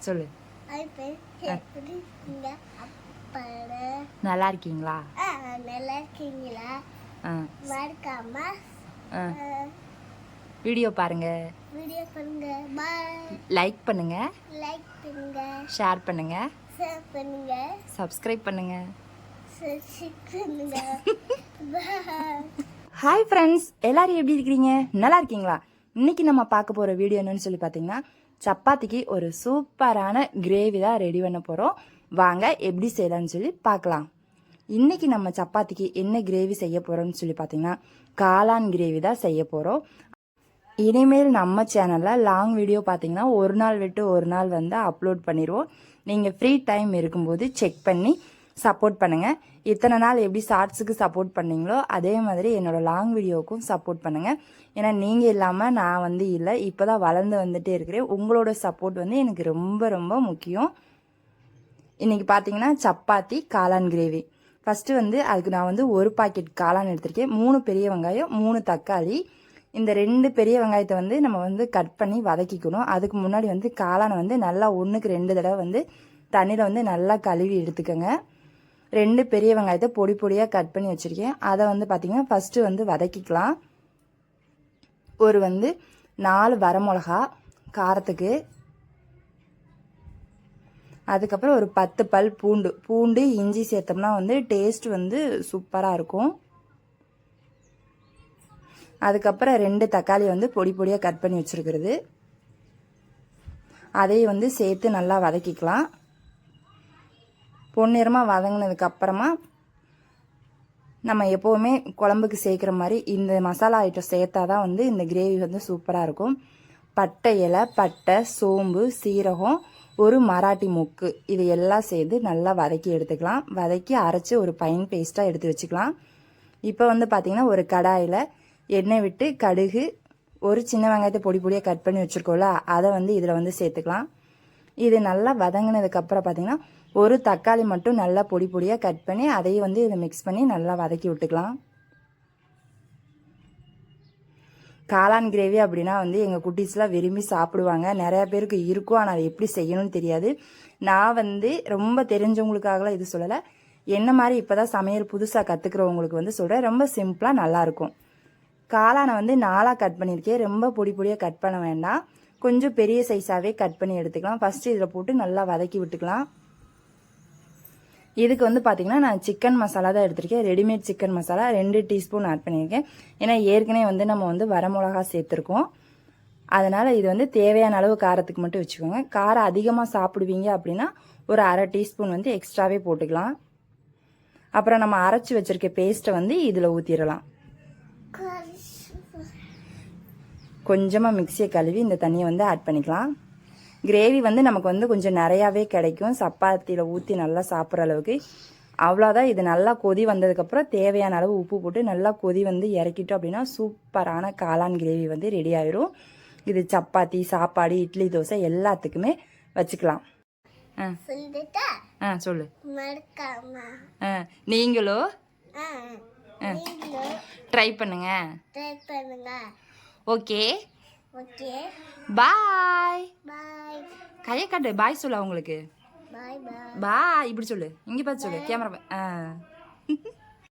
சொல்லு. நல்லா இருக்கீங்களா? நல்லா இருக்கீங்களா? மறக்காம வீடியோ பாருங்க, லைக் பண்ணுங்க, ஷேர் பண்ணுங்க, சப்ஸ்கிரைப் பண்ணுங்க. ஹாய் ஃப்ரெண்ட்ஸ், எல்லாரும் எப்படி இருக்கிறீங்க? நல்லா இருக்கீங்களா? இன்னைக்கு நம்ம பார்க்க போகிற வீடியோ என்னன்னு சொல்லி பார்த்தீங்கன்னா, சப்பாத்திக்கு ஒரு சூப்பரான கிரேவி தான் ரெடி பண்ண போகிறோம். வாங்க எப்படி செய்யலாம்னு சொல்லி பார்க்கலாம். இன்னைக்கு நம்ம சப்பாத்திக்கு என்ன கிரேவி செய்ய போகிறோம்னு சொல்லி பார்த்தீங்கன்னா, காளான் கிரேவி தான் செய்ய போகிறோம். இனிமேல் நம்ம சேனலில் லாங் வீடியோ பார்த்தீங்கன்னா ஒரு நாள் விட்டு ஒரு நாள் வந்து அப்லோட் பண்ணிடுவோம். நீங்கள் ஃப்ரீ டைம் இருக்கும்போது செக் பண்ணி சப்போர்ட் பண்ணுங்கள். இத்தனை நாள் எப்படி ஷார்ட்ஸுக்கு சப்போர்ட் பண்ணீங்களோ அதே மாதிரி என்னோடய லாங் வீடியோவுக்கும் சப்போர்ட் பண்ணுங்கள். ஏன்னா நீங்கள் இல்லாமல் நான் வந்து இல்லை, இப்போ தான் வளர்ந்து வந்துட்டே இருக்கிறேன். உங்களோட சப்போர்ட் வந்து எனக்கு ரொம்ப ரொம்ப முக்கியம். இன்றைக்கி பார்த்தீங்கன்னா சப்பாத்தி காளான் கிரேவி. ஃபஸ்ட்டு வந்து அதுக்கு நான் வந்து ஒரு பாக்கெட் காளான் எடுத்திருக்கேன், 3 பெரிய வெங்காயம், 3 தக்காளி. இந்த 2 பெரிய வெங்காயத்தை வந்து நம்ம வந்து கட் பண்ணி வதக்கிக்கணும். அதுக்கு முன்னாடி வந்து காளானை வந்து நல்லா 1க்கு 2 தடவை வந்து தண்ணியில் வந்து நல்லா கழுவி எடுத்துக்கோங்க. 2 பெரிய வெங்காயத்தை பொடி பொடியாக கட் பண்ணி வச்சுருக்கேன். அதை வந்து பார்த்திங்கன்னா ஃபஸ்ட்டு வந்து வதக்கிக்கலாம். ஒரு வந்து 4 வரமிளகா காரத்துக்கு, அதுக்கப்புறம் ஒரு 10 பல் பூண்டு இஞ்சி சேர்த்தோம்னா வந்து டேஸ்ட் வந்து சூப்பராக இருக்கும். அதுக்கப்புறம் 2 தக்காளி வந்து பொடி பொடியாக கட் பண்ணி வச்சுருக்கிறது, அதையும் வந்து சேர்த்து நல்லா வதக்கிக்கலாம். பொன்னிறமாக வதங்கினதுக்கப்புறமா நம்ம எப்போவுமே குழம்புக்கு சேர்க்குற மாதிரி இந்த மசாலா ஐட்டம் சேர்த்தா தான் வந்து இந்த கிரேவி வந்து சூப்பராக இருக்கும். பட்டை இலை, பட்டை, சோம்பு, சீரகம், ஒரு மராட்டி மொக்கு, இது எல்லாம் சேர்த்து நல்லா வதக்கி எடுத்துக்கலாம். வதக்கி அரைச்சி ஒரு ஃபைன் பேஸ்ட்டாக எடுத்து வச்சுக்கலாம். இப்போ வந்து பார்த்திங்கன்னா ஒரு கடாயில் எண்ணெய் விட்டு கடுகு, ஒரு சின்ன வெங்காயத்தை பொடி பொடியாக கட் பண்ணி வச்சுருக்கோம்ல, அதை வந்து இதில் வந்து சேர்த்துக்கலாம். இது நல்லா வதங்கினதுக்கப்புறம் பார்த்திங்கன்னா ஒரு தக்காளி மட்டும் நல்லா பொடி பொடியாக கட் பண்ணி அதையும் வந்து இதை மிக்ஸ் பண்ணி நல்லா வதக்கி விட்டுக்கலாம். காளான் கிரேவி அப்படின்னா வந்து எங்கள் குட்டீஸ்லாம் விரும்பி சாப்பிடுவாங்க. நிறையா பேருக்கு இருக்கும், ஆனால் அது எப்படி செய்யணும்னு தெரியாது. நான் வந்து ரொம்ப தெரிஞ்சவங்களுக்காகலாம் இது சொல்லலை, என்ன மாதிரி இப்போ தான் சமையல் புதுசாக கற்றுக்கிறவங்களுக்கு வந்து சொல்கிறேன். ரொம்ப சிம்பிளாக நல்லாயிருக்கும். காளானை வந்து 4ஆக கட் பண்ணியிருக்கேன். ரொம்ப பொடி பொடியாக கட் பண்ண வேண்டாம், கொஞ்சம் பெரிய சைஸாகவே கட் பண்ணி எடுத்துக்கலாம். ஃபஸ்ட்டு இதில் போட்டு நல்லா வதக்கி விட்டுக்கலாம். இதுக்கு வந்து பார்த்திங்கன்னா நான் சிக்கன் மசாலா தான் எடுத்திருக்கேன். Readymade chicken masala 2 teaspoon add பண்ணியிருக்கேன். ஏன்னா ஏற்கனவே வந்து நம்ம வந்து வரமிளகா சேர்த்துருக்கோம். அதனால் இது வந்து தேவையான அளவு காரத்துக்கு மட்டும் வச்சுக்கோங்க. காரம் அதிகமாக சாப்பிடுவீங்க அப்படின்னா ஒரு அரை டீஸ்பூன் வந்து எக்ஸ்ட்ராவே போட்டுக்கலாம். அப்புறம் நம்ம அரைச்சி வச்சுருக்க பேஸ்ட்டை வந்து இதில் ஊற்றிடலாம். கொஞ்சமாக மிக்சியை கழுவி இந்த தண்ணியை வந்து ஆட் பண்ணிக்கலாம். கிரேவி வந்து நமக்கு வந்து கொஞ்சம் நிறையாவே கிடைக்கும், சப்பாத்தியில் ஊற்றி நல்லா சாப்பிட்ற அளவுக்கு. அவ்வளோதான். இது நல்லா கொதி வந்ததுக்கப்புறம் தேவையான அளவு உப்பு போட்டு நல்லா கொதி வந்து இறக்கிட்டோம் அப்படின்னா சூப்பரான காளான் கிரேவி வந்து ரெடி ஆயிரும். இது சப்பாத்தி, சாப்பாடு, இட்லி, தோசை எல்லாத்துக்குமே வச்சுக்கலாம். சொல்லு. நீங்களும் ட்ரை பண்ணுங்க. ஓகே, பாய். கையை காட்டு, பாய் சொல்லு அவங்களுக்கு. பாய் இப்படி சொல்லு, இங்கே பார்த்து சொல்லு, கேமரா.